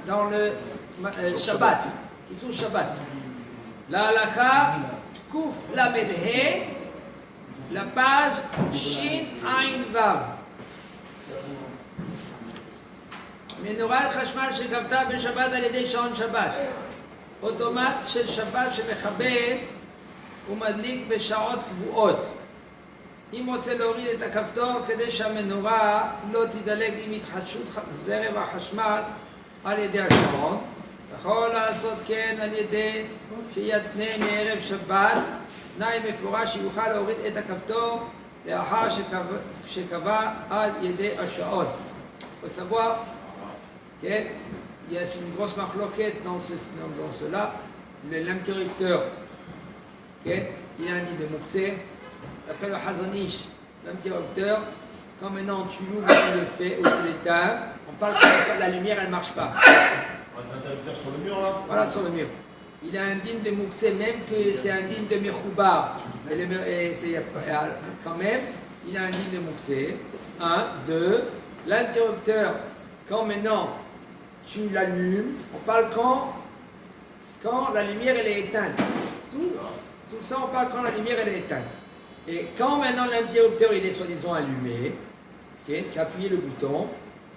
dans le Shabbat. Kitzur Shabbat. La halacha Kuf Lamed He, la page Shin Ain Vav. מנורת חשמל שכבתה בשבת על ידי שעון שבת. אוטומט של שבת שמכבה ומדליק בשעות קבועות. אם רוצה להוריד את הכפתור כדי שהמנורה לא תדלג עם התחדשות זרם החשמל על ידי השעון, יכול לעשות כן על ידי שיתנה מערב שבת, תנאי מפורש שיוכל להוריד את הכפתור לאחר שקבע על ידי השעון. בסבוע, כן, יש une grosse מחלוקת dans cela, l'interrupteur, כן, il y a un nid de muktzeh. Après le Chazon Ish, l'interrupteur, quand maintenant tu l'ouvres ou tu le fais ou tu l'éteins, on parle que la lumière elle ne marche pas. L'interrupteur sur le mur là. Voilà, sur le mur. Il a un din de muktzeh, même que c'est un din de Mechoubar. Et c'est quand même, il a un din de muktzeh. 1, 2. L'interrupteur, quand maintenant tu l'allumes, on parle quand la lumière elle est éteinte. Tout ça, on parle quand la lumière elle est éteinte. Et quand maintenant l'interrupteur il est soi-disant allumé, okay, tu as appuyé le bouton,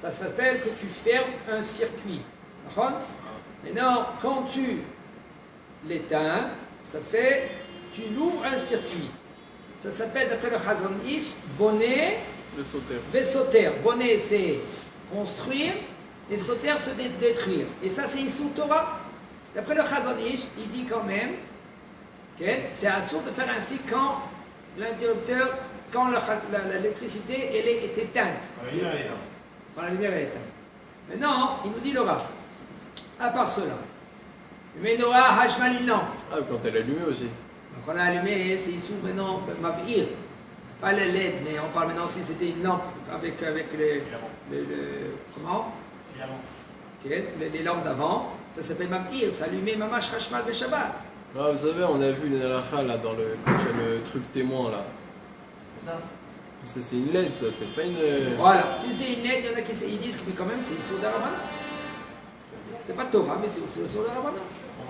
ça s'appelle que tu fermes un circuit. Maintenant, quand tu l'éteins, ça fait tu l'ouvres un circuit. Ça s'appelle d'après le Chazon Ish, bonnet, vesoter. Bonnet c'est construire et soter c'est détruire. Et ça c'est Issur Torah. D'après le Chazon Ish, il dit quand même, okay, c'est assourd de faire ainsi quand l'interrupteur, quand l'électricité elle est éteinte. La lumière est éteinte. Quand la lumière est éteinte. Maintenant, il nous dit le Rav. À part cela, le menorah hashmal une lampe. Ah, quand elle est allumée aussi. Donc on l'a allumé, c'est ici maintenant mav'ir. Pas le LED, mais on parle maintenant si c'était une lampe avec comment okay, les lampes d'avant. Ça s'appelle mav'ir, ça allumait mamash hashmal beshabbat. Ah, vous savez, on a vu une halakha là dans le quand il y a le truc témoin là. C'est ça. C'est une LED, ça, c'est pas une. Voilà, si c'est une LED, il y en a qui ils disent que quand même c'est Issur d'Arabana. C'est pas Torah, mais c'est aussi Issur d'Arabana.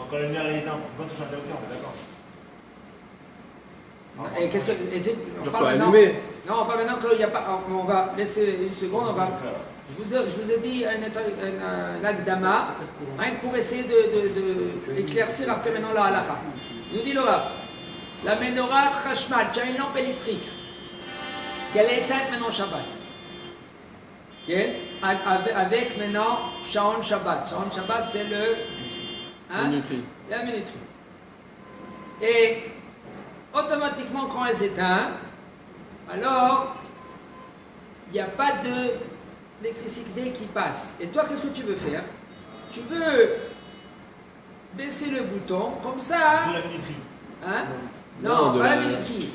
Quand la lumière est éteinte, on peut toucher l'interrupteur, on est d'accord. Et qu'est-ce que. On peut allumer. Non, pas maintenant qu'il n'y a pas. On va laisser une seconde, on va. Je vous ai dit un akdama, hein, pour essayer d'éclaircir après maintenant la halakha. Il nous dit le Rav, la menorah chashmal, tu as une lampe électrique, qu'elle est éteinte maintenant Shabbat. Okay? Avec maintenant Shaon Shabbat. Shaon Shabbat c'est le. Hein? Minuterie. La minuterie. Et automatiquement quand elle s'éteint, alors il n'y a pas d'électricité qui passe. Et toi, qu'est-ce que tu veux faire? Tu veux baisser le bouton, comme ça. De la minuterie. Hein? Non, pas la minuterie.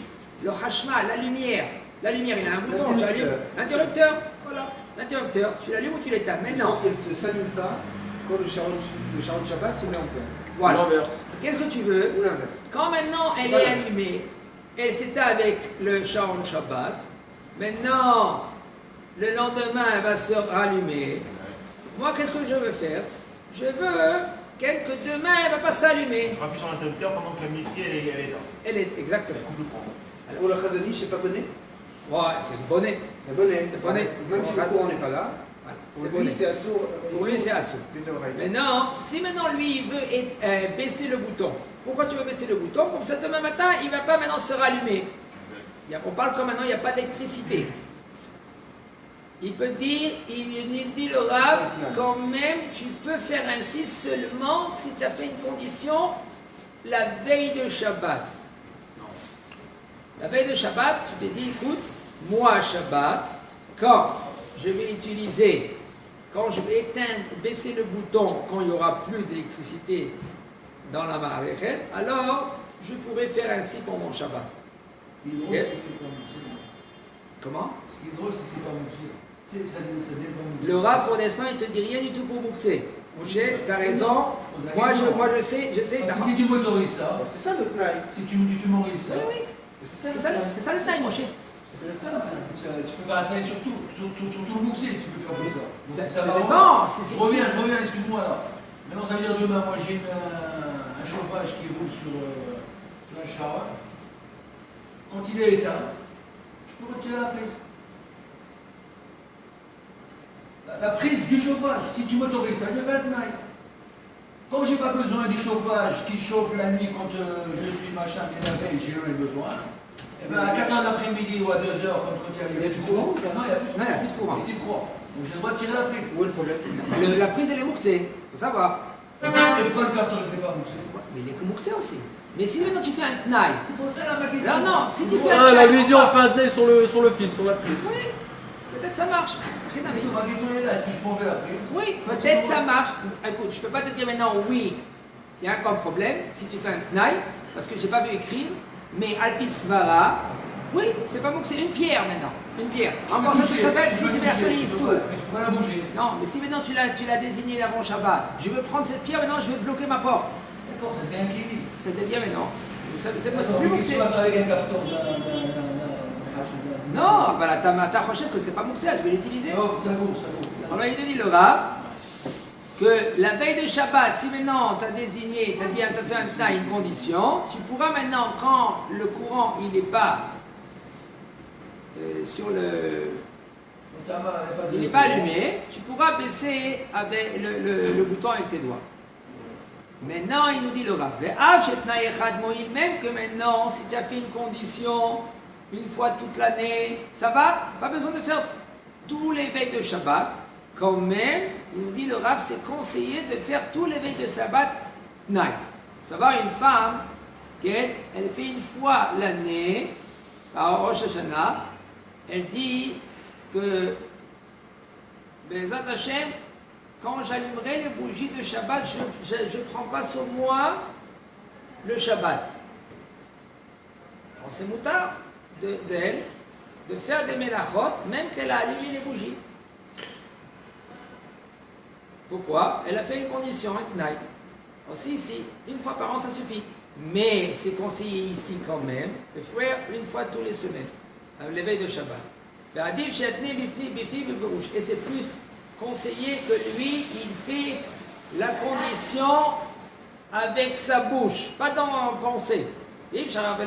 Le hashmal, la lumière. La lumière, il a un bouton, tu allumes. L'interrupteur, voilà. L'interrupteur, tu l'allumes ou tu l'éteins. Mais non. Elle ne s'allume pas quand le Sharon Shabbat se met en place. Voilà. L'inverse. Qu'est-ce que tu veux? Ou l'inverse. Quand maintenant elle est allumée, elle s'éteint avec le Sharon Shabbat. Maintenant, le lendemain, elle va se rallumer. Moi, qu'est-ce que je veux faire? Je veux qu'elle, que demain, elle ne va pas s'allumer. Je rappuie sur l'interrupteur pendant que la minuterie elle est éteinte. Elle est, exactement. Pour le Chazon Ish, c'est pas bonnet? Ouais, c'est le bonnet. C'est bonnet. Le bonnet. Même si le courant n'est pas là, Voilà, pour lui, c'est assourd. Pour lui, c'est assourd. Maintenant, si maintenant lui, il veut baisser le bouton, pourquoi tu veux baisser le bouton? Comme ça, demain matin, il ne va pas maintenant se rallumer. On parle comme maintenant, il n'y a pas d'électricité. Il peut dire, il dit le Rav, quand même, tu peux faire ainsi seulement si tu as fait une condition la veille de Shabbat. La veille de Shabbat, tu t'es dit, écoute, moi, Shabbat, quand je vais utiliser, quand je vais éteindre, baisser le bouton, quand il n'y aura plus d'électricité dans la Maharechet, alors je pourrais faire ainsi pour mon Shabbat. Okay. Comment? Ce qui est drôle, c'est que c'est pas Moussé. Ça dépend. Le Rav, pour l'instant, il ne te dit rien du tout pour Moussé. Mouche, tu as raison. Moi, je sais. Si tu m'autorises ça, C'est ça le tnaï. si tu m'autorises ça. Oui. C'est ça le taille, Mouche. peut être ça. Tu peux faire un tnaï sur tout, sur tout le mouxé, tu peux faire comme ça. Donc, Ça va dépend. vraiment. C'est- Je reviens, excuse-moi là. Maintenant, ça veut dire demain, moi j'ai un chauffage qui roule sur un char. Quand il est éteint, je peux retirer la prise. La prise du chauffage. Si tu m'autorises ça, je vais faire un tnaï. Comme j'ai pas besoin du chauffage qui chauffe la nuit quand je suis machin bien la veille, j'ai besoin. Et bien à 4h de l'après-midi ou à 2h, quand il y a du courant, non, il n'y a plus de Non, il n'y a plus de courant. Et c'est froid. Donc j'ai le droit de tirer la prise. Où est le problème? La prise, elle est mouxée, faut savoir. Et pourquoi le capteur ne fait pas mouxer? Mais il est mouxé aussi. Mais si maintenant tu fais un tnaï, C'est pour ça la ma question. non, non, si tu fais un Ah, tnaï, là, lui dit on fait un tnaï sur le fil, sur la prise. oui, peut-être ça marche. Rien à Ma question est là, est-ce que je m'en vais la prise? Oui, peut-être ça marche. Écoute, je ne peux pas te dire maintenant oui, il y a encore un problème si tu fais un tnaï, parce que je n'ai pas vu écrire, mais Alpis Svara, oui, c'est pas bon que c'est une pierre maintenant. Une pierre. Encore ça, ça s'appelle Tisbertolissou. Mais tu peux pas la bouger. Non, mais si maintenant tu l'as désigné avant Shabbat, je veux prendre cette pierre, maintenant je vais bloquer ma porte. D'accord, ça devient un kiwi. Ça devient maintenant. C'est plus Mais qu'est-ce mouxé. qu'on va faire avec un capteur Non, bah là, t'as recherché que c'est pas mouxé, je vais l'utiliser. Non, ça vaut. Alors il te dit le Rav que la veille de Shabbat, si maintenant tu as désigné, tu as fait un tnaï, une condition, tu pourras maintenant, quand le courant il n'est pas sur le. Il n'est pas allumé, tu pourras baisser avec le bouton avec tes doigts. Maintenant, il nous dit le Rav, même que maintenant, si tu as fait une condition une fois toute l'année, ça va, pas besoin de faire tous les veilles de Shabbat. Quand même, il nous dit le Rav, c'est conseillé de faire tous les veilles de Shabbat night. Savoir une femme, elle fait une fois l'année, par Rosh Hashanah, elle dit que Bezat Hashem, quand j'allumerai les bougies de Shabbat, je ne prends pas sur moi le Shabbat. Alors c'est moutard d'elle de faire des mélachot, même qu'elle a allumé les bougies. Pourquoi? Elle a fait une condition, un tnaï. Aussi ici, une fois par an, ça suffit. Mais c'est conseillé ici quand même de faire une fois tous les semaines, à l'éveil de Shabbat. Et c'est plus conseillé que lui, il fait la condition avec sa bouche, pas dans la pensée. Maintenant,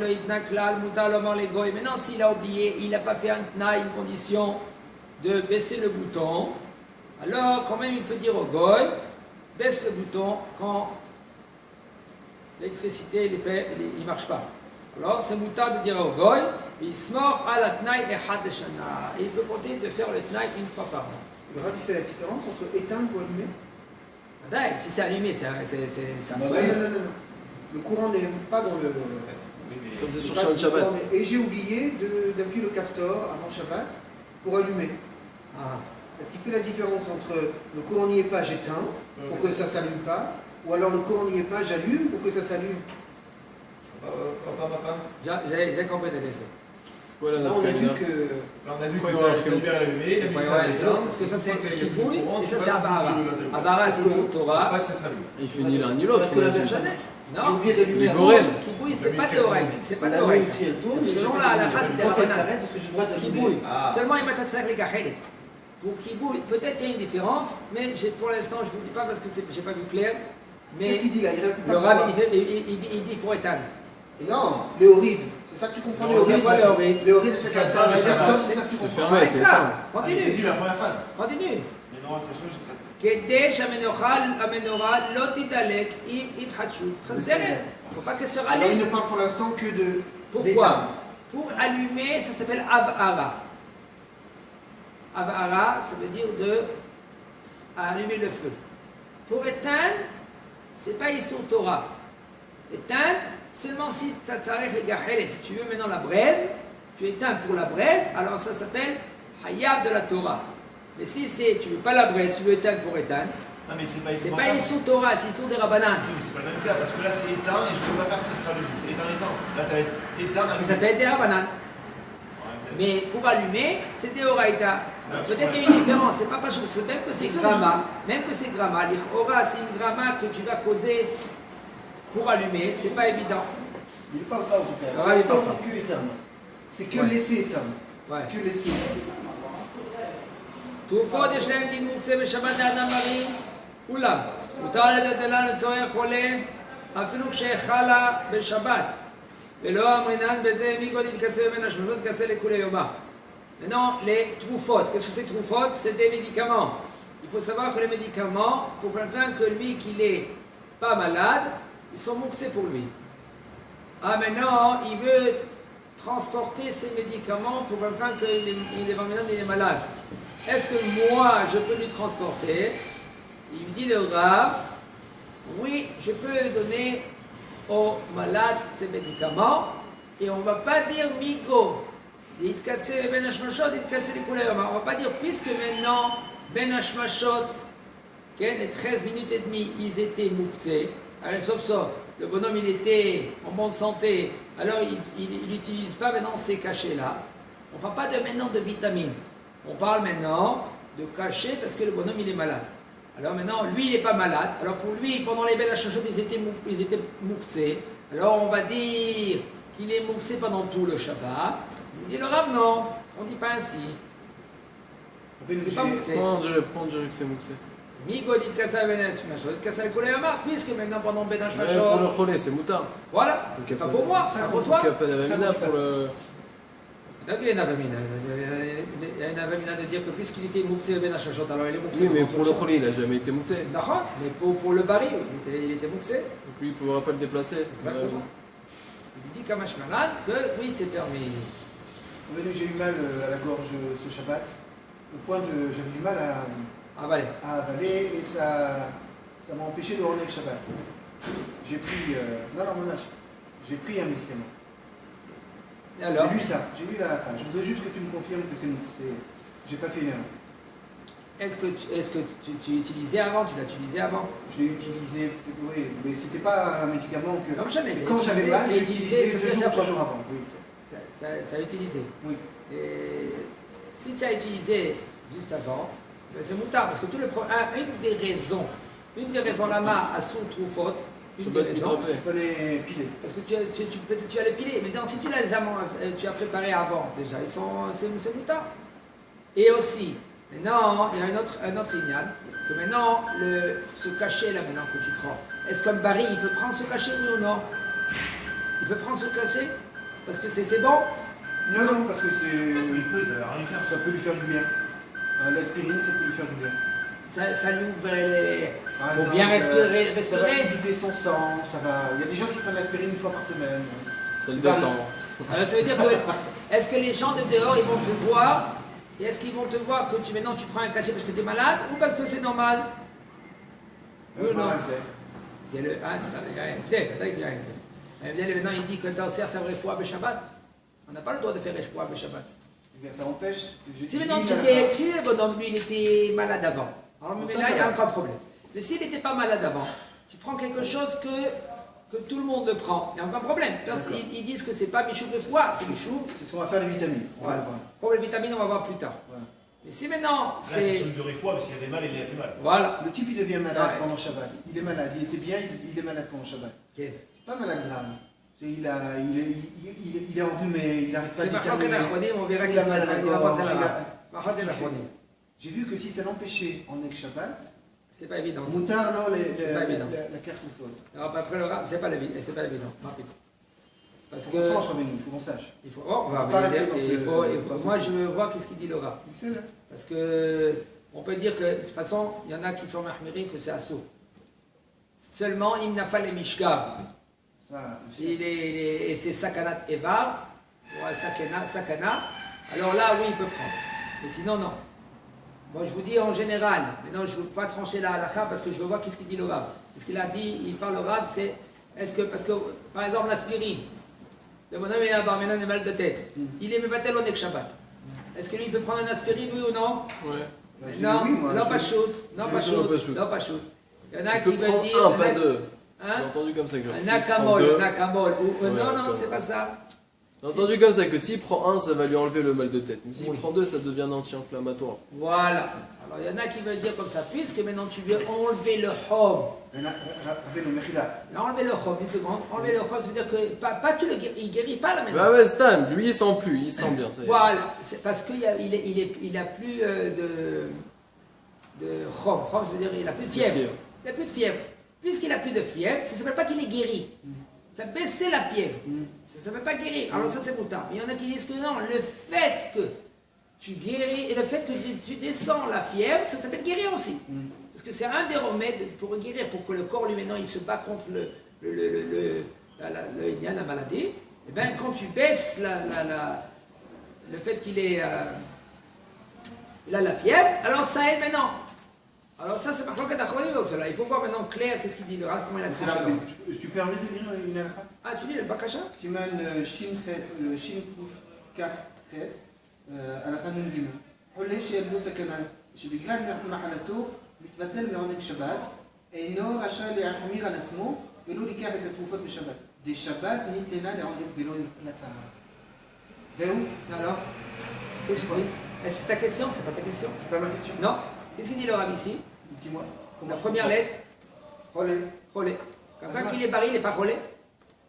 s'il a oublié, il n'a pas fait un tnaï, une condition de baisser le bouton, alors quand même il peut dire au goy, baisse le bouton quand l'électricité il ne marche pas. Alors c'est moutard de dire au goy, il peut compter de faire le tnaï une fois par an. Le Rav, il fait la différence entre éteindre ou allumer? Si c'est allumé, c'est un Non, souhait. non. Le courant n'est pas dans le. Comme c'est sur pas- Shabbat. Et j'ai oublié d'appuyer le capteur avant Shabbat pour allumer. Ah. Est-ce qu'il fait la différence entre le courant n'y est pas, j'éteins pour que ça ne s'allume pas, ou alors le courant n'y est pas, j'allume pour que ça s'allume? J'ai compris ta question. C'est quoi la Là, on a vu nafkamina? que. Là, on a vu Faut que y avoir la lumière est allumée, la lumière est éteinte. Parce que ça c'est Quand il y a plus de Kibouy, courant, et tu ça passes c'est Abara. le- Abara c'est sur Torah. Pas que ça s'allume. Il fait ni l'un ni l'autre. Parce que la il a dit. personne, j'ai Non, oublié d'allumer Les avant. Borel. Kibouy c'est pas théorique, c'est pas La théorique. montre, elle tourne. Selon mais la halakha, c'est des quand elle rabanan. s'arrête, est-ce que j'ai le droit d'allumer? Kibouy. Ah. Seulement il m'a fait la gachelet. Pour Kibouy, peut-être il y a une différence, mais pour l'instant je ne vous dis pas parce que j'ai pas vu clair. Qu'est-ce Mais qu'il dit là? Il répond le pas Rav pourquoi. il dit pour éteindre. Non, les horribles. C'est ça que tu comprends, les C'est quoi horribles? les horribles? Les horribles, c'est Quatre quand phases, c'est c'est ça ça. que tu C'est comprends. fermé. Avec c'est ça, éteint. J'ai continue. dit la première phase. Continue. Mais non, attention, j'ai pas. כדי שהמנורה לא תדלק עם התחדשות חזרת. Il ne faut pas qu'elle se Alors il rallume. ne parle pour l'instant que de. Pourquoi? Pour allumer, ça s'appelle avara. Avara, ça veut dire de allumer le feu. Pour éteindre, c'est pas ici au Torah. Éteindre, seulement si tu arrêtes les gahel, si tu veux maintenant la braise, tu éteins pour la braise, alors ça s'appelle hayab de la Torah. Mais si tu veux pas la braise, tu veux éteindre pour éteindre, Non, mais c'est pas c'est épouvantable. pas ici au Torah, c'est ici des rabanan. Oui, mais c'est pas le même cas, parce que là c'est éteint et je ne sais pas faire que ça sera logique. C'est éteint. Là ça va être éteint. Ça allumé. s'appelle des rabanan. Mais pour allumer, c'est des oraïta. Peut-être qu'il y a une différence, c'est pas chose, c'est même que c'est gramma, l'ora c'est une gramma que tu vas causer pour allumer, c'est pas évident. Il ne parle pas au tout cas. Ah, il parle pas. C'est que éteindre. C'est que Ouais. laisser éteindre. Ouais. Que laisser. תרופות יש להם דין מוקצה בשבת לאדם בריא, אולם מותר לדלדלן לצורך חולה אפילו כשחלה בשבת ולא אמרינן בזה מגוד יתכסה בין השמשות יתכסה לכולי יומה. Maintenant, les troufotes. Qu'est-ce que c'est troufotes? C'est des médicaments. Il faut savoir que les médicaments, pour quelqu'un que lui, qu'il est pas malade, ils sont mouxés pour lui. Ah, maintenant, il veut transporter ces médicaments pour quelqu'un qu'il est malade. Est-ce que moi, je peux lui transporter? Il lui dit le Rav, oui, je peux donner aux malades ces médicaments, et on ne va pas dire migo. On ne va pas dire, puisque maintenant, Ben Hashmashot, les 13 minutes et demie, ils étaient mouxés. Allez, sauf ça, le bonhomme il était en bonne santé, alors il n'utilise pas maintenant ces cachets-là. On ne parle pas de, maintenant de vitamines, on parle maintenant de cachets parce que le bonhomme il est malade. Alors maintenant, lui il n'est pas malade, alors pour lui, pendant les belles achats, ils étaient mouxés. Alors on va dire qu'il est mouxé pendant tout le Shabbat. Il dit le Rav, non, on ne dit pas ainsi. C'est pas mouxé. Prends, on dirait que c'est mouxé. Puisque maintenant pendant Ben Pour Hashmashot, le cholé, c'est moutard. voilà, c'est pas pour moi, c'est pas pour toi. Il n'y a pas d'avamina pour le. Donc il y a une avamina. Il y a une avamina de dire que puisqu'il était mouxé Ben Hashmashot, alors il est mouxé. Oui, mais pour le cholé, il n'a jamais été mouxé. D'accord, mais pour le bari, il était mouxé. Donc lui, il ne pourra pas le déplacer. Exactement. Il dit Kamash Malad que oui, c'est permis. J'ai eu mal à la gorge ce Shabbat, au point de j'avais du mal Ah, vale. à avaler et ça m'a empêché de rentrer le Shabbat. J'ai pris, j'ai pris un médicament. Et alors? J'ai lu ça, j'ai lu à la fin. Je voudrais juste que tu me confirmes que j'ai pas fait une erreur. Est-ce que tu utilisais avant? Tu l'as utilisé avant? Je l'ai utilisé, oui, mais c'était pas un médicament que. Non, jamais. Quand j'avais mal, j'ai utilisé 2 jours, 3 jours avant. Oui. Tu as utilisé. Oui. Et si tu as utilisé juste avant, ben c'est moutard, parce que tout le une des raisons lama à sous troufot, une des raisons, Il fallait piler. parce que tu as les pilés, mais si tu tu as préparé avant déjà, c'est moutard. Et aussi, maintenant, il y a un autre ignan, que maintenant, ce cachet là maintenant que tu prends, est-ce qu'un Barry, il peut prendre ce cachet, oui ou non? Il peut prendre ce cachet? Parce que c'est bon? Non, parce que Il peut, ça va rien lui faire. ça peut lui faire du bien. L'aspirine, ça peut lui faire du bien. Ça lui ouvre les... Par Faut exemple, bien respirer. Ça va fluidifier son sang, ça va. Il y a des gens qui prennent l'aspirine 1 fois par semaine. Ça le détend. Alors ça veut dire que, est-ce que les gens de dehors, ils vont te voir, et est-ce qu'ils vont te voir que maintenant tu prends un cachet parce que tu es malade, ou parce que c'est normal? Oui ou non? Il y a maintenant il dit que tu sers sa vraie foi à Shabbat. On n'a pas le droit de faire Eshpoa à Shabbat. Ça empêche. Si maintenant si le bonhomme lui il était malade avant, alors mais là il n'y a aucun problème. Mais s'il n'était pas malade avant, tu prends quelque chose que tout le monde le prend, il n'y a aucun problème. Ils disent que c'est pas Michoub de foie, c'est Michoub. C'est ce qu'on va faire les vitamines. Voilà. Pour les vitamines, on va voir plus tard. Voilà. Mais si maintenant Là, c'est celui de réfoie parce qu'il y avait mal et il a plus mal. Voilà. Le type il devient malade pendant Shabbat. Il est malade, il était bien, il est malade pendant Shabbat. Okay. C'est pas malade grave. Il est enrhumé, il n'arrive pas à C'est déterminer. on verra Il a mal à la gorge. qu'il J'ai vu que si ça l'empêchait en Ek Shabbat, c'est pas évident. moutard, non, pas évident. la carte ou faute. Alors après le rap, c'est pas évident. Rapide. Parce On que tranche, il faut qu'on sache. il faut, on va pas regarder, rester dans ce- moi je veux voir qu'est-ce qu'il dit le rap. Parce que on peut dire que de toute façon, il y en a qui sont mahmirim que c'est assaut. Seulement, il n'a pas les mishkav. Et c'est sakanat evar, ou sakana, alors là, oui, il peut prendre. Mais sinon, non. Moi, je vous dis en général, maintenant, je ne veux pas trancher la halakha parce que je veux voir qu'est-ce qu'il dit le Rav. Qu'est-ce qu'il a dit, il parle au Rav, c'est, parce que, par exemple, l'aspirine, le bonhomme il a maintenant des mal de tête, il est mevatel au nek Shabbat. Est-ce que lui, il peut prendre un aspirine, oui ou non? Ouais. Non, non, pas shoot. Non, pas shoot. Il y en a qui veulent dire. Un, pas deux. Hein? J'ai entendu comme ça que Un nakamol, ou non, c'est pas ça. J'ai entendu comme ça que s'il prend un, ça va lui enlever le mal de tête. Mais s'il Oui. prend deux, ça devient un anti-inflammatoire. Voilà. Alors il y en a qui veulent dire comme ça, puisque maintenant tu veux enlever le chom. Rabbeinu Mechila. Enlever le chom, une seconde. Enlever le chom, ça veut dire que pas tu le guéris, il guérit pas là maintenant. Bah ouais, Stan, lui il sent plus, il sent bien. Ça y est. Voilà, c'est parce qu'il a plus de chom. Chom, ça veut dire qu'il a plus de fièvre. Il n'a plus de fièvre. Puisqu'il n'a plus de fièvre, ça ne s'appelle pas qu'il est guéri. Ça baissait la fièvre. Ça ne s'appelle pas guérir. Alors ça c'est moutard. Il y en a qui disent que non, le fait que tu guéris et le fait que tu descends la fièvre, ça s'appelle guérir aussi. Parce que c'est un des remèdes pour guérir, pour que le corps lui maintenant il se bat contre la maladie. Et bien quand tu baisses le fait qu'il est il a la fièvre, alors ça aide maintenant. Alors ça c'est par contre cela. Il faut voir maintenant clair qu'est-ce qu'il dit le Rav, comment il a C'est tranché. la Rabbeinu. Tu permets de lire une alpha? Ah tu dis le Bakasha? Siman le Shin Kuf Kaf Chet, alpha Nun Gimel. חולה שילדו סכנה, שבגלל מחלתו מתבטל מעונג שבת, אינו רשאי להחמיר על עצמו ולא לקח את התרופות בשבת. דשבת ניתנה לעונג ולא לצער. זהו? Alors, qu'est-ce que tu dis? Est-ce que c'est ta question? C'est pas ta question. C'est pas ma question. Non. Qu'est-ce qu'il dit le Rav ici? Dis-moi. La première lettre, Cholé. cholé. Quand il est barré, il n'est pas cholé.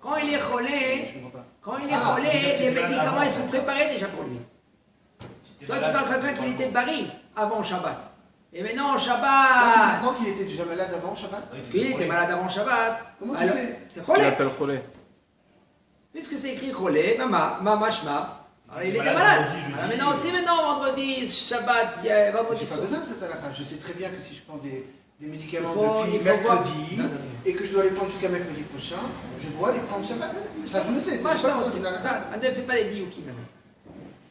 Quand il est cholé, Je comprends pas. quand il est cholé, les médicaments ils sont préparés déjà pour lui. Toi tu parles de quelqu'un qui était barré avant Shabbat. Et maintenant Ah, tu Shabbat, comprends qu'il était déjà malade avant Shabbat? parce qu'il était malade avant Shabbat. Comment tu Alors, sais? c'est Ce qu'on cholé. appelle Cholé. Puisque c'est écrit cholé, mama shma. Alors il était malade. Alors maintenant aussi vendredi, Shabbat, vendredi J'ai pas soir. besoin de cette halakha. Je sais très bien que si je prends des médicaments Il depuis faut voir. mercredi Non. et que je dois les prendre jusqu'à mercredi prochain, je dois les prendre Shabbat. Ça, je le sais. Moi, C'est je pas pense besoin d'une halakha. ne fais pas les diouki maintenant.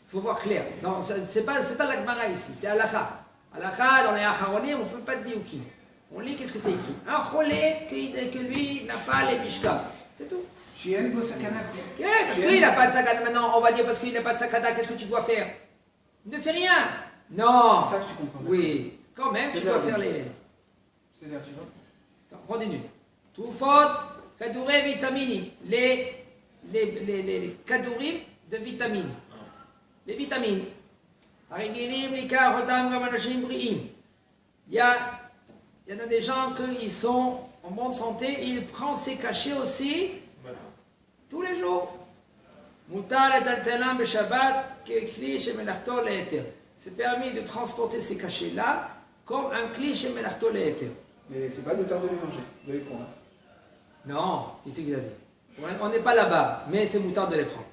Il faut voir clair. Non, c'est pas la Gemara ici, c'est Halakha. Halakha, dans les Acharonim, on ne fait pas de diouki. On lit qu'est-ce que c'est écrit. Un cholé que lui n'a pas les mishka. C'est tout. Chien go sakana. Ok, parce qu'il n'a pas de sakada maintenant, on va dire parce qu'il n'a pas de sakada, qu'est-ce que tu dois faire? Ne fais rien. Non. C'est ça que tu comprends. Oui, quand même, tu dois faire les. C'est-à-dire, tu vois? Continue. Toufot, kadourim, vitamini. Les kadourim de vitamines. Les vitamines. Harigilim, likar, rotam, gamanashim, briim. Il y en a des gens qui sont en bonne santé, ils prennent ces cachets aussi tous les jours. Mutar et altelam Shabbat, kli chez Melachto le'eter. C'est permis de transporter ces cachets-là comme un kli chez Melachto le'eter. Mais c'est pas le temps de les manger, de les prendre. Non, qui c'est qu'il a dit? On n'est pas là-bas, mais c'est moutard de les prendre.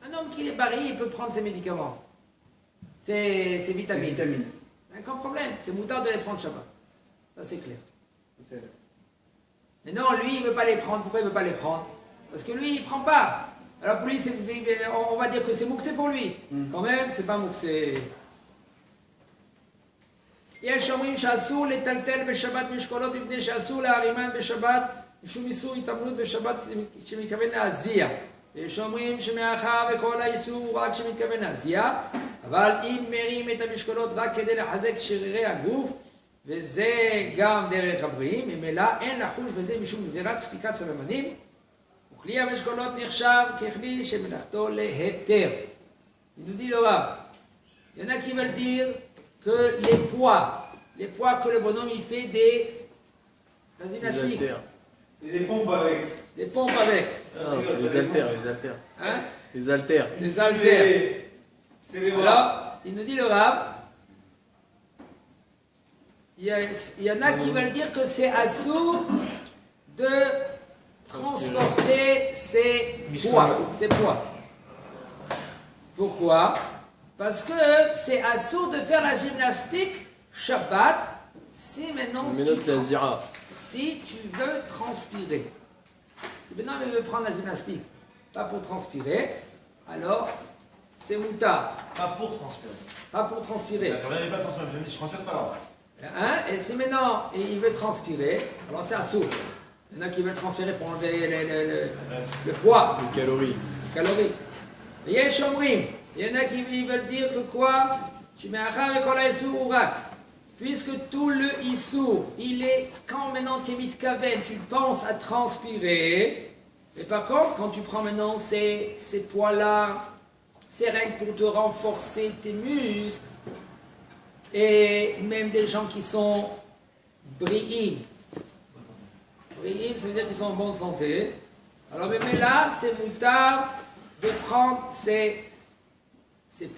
Un homme qui est barré, il peut prendre ses médicaments. Ses vitamines. Vitamines. Aucun problème, c'est moutard de les prendre Shabbat. Ça c'est clair. C'est- Mais non, lui, il ne veut pas les prendre. Pourquoi il ne veut pas les prendre? Parce que lui, il ne prend pas. Alors pour lui, on va dire que c'est mouxé pour lui. Quand même, c'est pas mouxé. יש אומרים שאסור לטלטל בשבת משקולות מפני שאסור להרימן בשבת משום איסור התעמלות בשבת כשמתכוון להזיע. ויש אומרים שמאחר וכל האיסור הוא רק כשמתכוון להזיע, אבל אם מרים את המשקולות רק כדי לחזק שרירי הגוף, וזה גם דרך הבריאים, ממילא אין לחוש בזה משום גזירת ספיקת סממנים, וכלי המשקולות נחשב ככלי שמלאכתו להיתר. Il nous dit le Rav, il y en a qui veulent dire que les poids que le bonhomme il fait la Les gymnastique, haltères. Et des pompes avec. les pompes avec, Ah, c'est les haltères, les haltères. hein, Les haltères. les haltères. C'est les bras. Alors, il nous dit le Rav, il y en a qui veulent dire que c'est assourd de transporter ces poids. Pourquoi? Parce que c'est assourd de faire la gymnastique Shabbat si maintenant Mais note la zira. si tu veux transpirer. Si maintenant il veut prendre la gymnastique, pas pour transpirer, alors c'est moutard. Pas pour transpirer. Pas pour transpirer. D'accord, il n'y a pas de transpirer. Même si je transpire, c'est pas grave. Hein? Et si maintenant il veut transpirer, alors c'est assourd. Il y en a qui veulent transpirer pour enlever le poids, Les calories. les calories. Et il y a Shomrim. Il y en a qui veulent dire que quoi? Tu mets un ram et qu'on a Issour ou rak. Puisque tout le Issour, il est, quand maintenant tu es mitkaven, tu penses à transpirer, Mais par contre, quand tu prends maintenant ces poids-là, ces règles pour te renforcer tes muscles, et même des gens qui sont bri'im. Bri'im, ça veut dire qu'ils sont en bonne santé. Alors même là, c'est moutard de prendre ces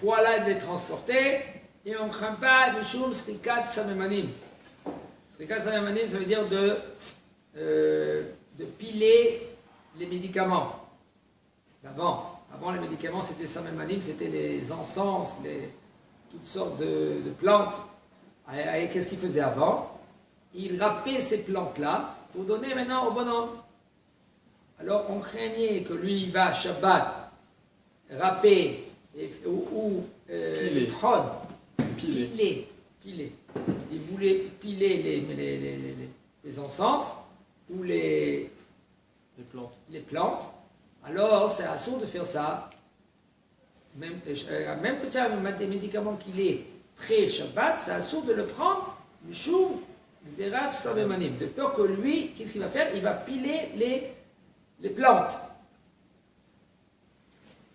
poids-là et de les transporter, et on ne craint pas le shum srikat samemanim. Srikat samemanim, ça veut dire de piler les médicaments. Avant les médicaments, c'était samemanim, c'était les encens, toutes sortes de plantes. Et qu'est-ce qu'il faisait avant? Il râpait ces plantes-là pour donner maintenant au bonhomme. Alors on craignait que lui, il va à Shabbat râper ou piler. Il voulait piler les encens ou les plantes. Alors c'est assourd de faire ça. Même que tu as des médicaments qu'il est pré-Shabbat, c'est assourd de le prendre, Mishum Zeraf Samemanim, de peur que lui, qu'est-ce qu'il va faire? Il va piler les plantes.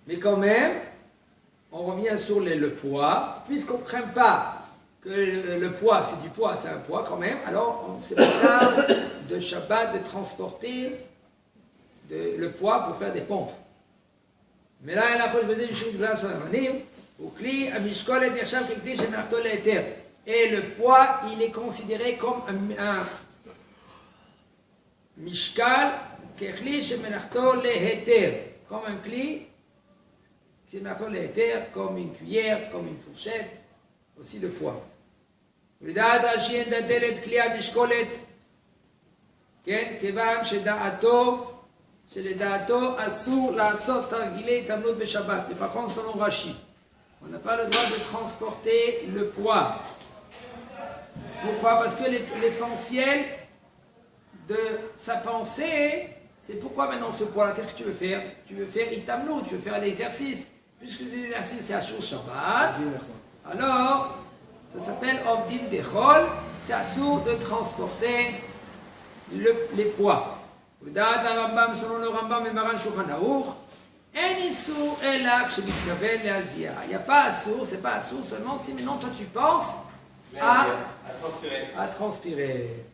Mais quand même, on revient sur le poids, puisqu'on ne craint pas que le poids, c'est du poids, c'est un poids quand même, alors c'est pas grave de Shabbat de transporter le poids pour faire des pompes. Mais là, il a fait du Shubzal Samemanim, au Kli, à Mishkol et Nershav Kekli, chez Martol et Eter. Et le poids, il est considéré comme un Mishkal, Kekli, chez Martol et Eter. Comme un Kli, chez Martol et Eter, comme une cuillère, comme une fourchette, aussi le poids. ולדעת רש"י אין דלת כלי המשקולת, כן? כיוון שלדעתו אסור לעשות תרגילי התעמלות בשבת, לפחות selon רש"י. On n'a pas le droit de transporter le poids. Pourquoi? Parce que l'essentiel de sa pensée, c'est pourquoi maintenant ce poids-là, qu'est-ce que tu veux faire? Tu veux faire itamlo, tu veux faire l'exercice. Puisque l'exercice c'est Ashur Shabbat, alors ça s'appelle Ovdin Dechol, c'est Ashur de transporter les poids. selon le Rambam et Maran Shulchan Aruch, En Issur Ela Kshemikkaven Le'azia. Il n'y a pas Assur, c'est pas Assur seulement si maintenant toi tu penses à transpirer.